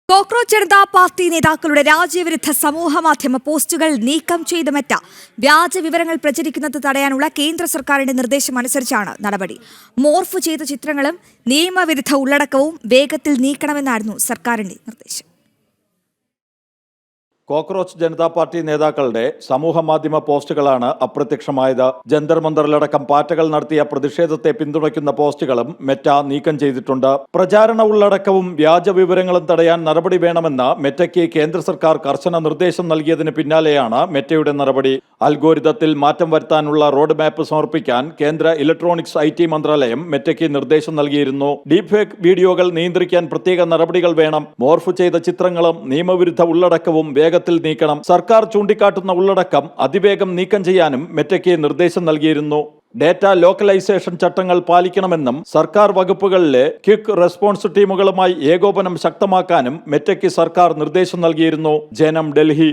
Cockroach Janata party നേതാക്കളുടെ രാജ്യവിരുദ്ധ സമൂഹമാധ്യമ പോസ്റ്റുകൾ നീക്കം ചെയ്ത മെറ്റ വ്യാജ വിവരങ്ങൾ പ്രചരിക്കുന്നത് തടയാനുള്ള കേന്ദ്ര സർക്കാരിന്റെ നിർദ്ദേശമനുസരിച്ചാണ് നടപടി. മോർഫ് ചെയ്ത ചിത്രങ്ങളും നിയമവിരുദ്ധ ഉള്ളടക്കവും വേഗത്തിൽ നീക്കണമെന്നായിരുന്നു സർക്കാരിന്റെ നിർദ്ദേശം. കോക്രോച്ച് ജനതാ പാർട്ടി നേതാക്കളുടെ സമൂഹ മാധ്യമ പോസ്റ്റുകളാണ് അപ്രത്യക്ഷമായത്. ജന്തർ മന്ദറിലടക്കം പാറ്റകൾ നടത്തിയ പ്രതിഷേധത്തെ പിന്തുണയ്ക്കുന്ന പോസ്റ്റുകളും മെറ്റ നീക്കം ചെയ്തിട്ടുണ്ട്. പ്രചാരണ ഉള്ളടക്കവും വ്യാജ വിവരങ്ങളും തടയാൻ നടപടി വേണമെന്ന് മെറ്റയ്ക്ക് കേന്ദ്ര സർക്കാർ കർശന നിർദ്ദേശം നൽകിയതിന് പിന്നാലെയാണ് മെറ്റയുടെ നടപടി. അൽഗോരിതത്തിൽ മാറ്റം വരുത്താനുള്ള റോഡ് മാപ്പ് സമർപ്പിക്കാൻ കേന്ദ്ര ഇലക്ട്രോണിക്സ് IT മന്ത്രാലയം മെറ്റയ്ക്ക് നിർദ്ദേശം നൽകിയിരുന്നു. ഡീപ് ഫേക്ക് വീഡിയോകൾ നിയന്ത്രിക്കാൻ പ്രത്യേക നടപടികൾ വേണം. മോർഫ് ചെയ്ത ചിത്രങ്ങളും നിയമവിരുദ്ധ ഉള്ളടക്കവും വേഗത്തിൽ നീക്കണം. സർക്കാർ ചൂണ്ടിക്കാട്ടുന്ന ഉള്ളടക്കം അതിവേഗം നീക്കം ചെയ്യാനും മെറ്റയ്ക്ക് നിർദ്ദേശം നൽകിയിരുന്നു. ഡേറ്റ ലോക്കലൈസേഷൻ ചട്ടങ്ങൾ പാലിക്കണമെന്നും സർക്കാർ വകുപ്പുകളിലെ ക്വിക്ക് റെസ്പോൺസ് ടീമുകളുമായി ഏകോപനം ശക്തമാക്കാനും മെറ്റയ്ക്ക് സർക്കാർ നിർദ്ദേശം നൽകിയിരുന്നു. ജനം, ഡൽഹി.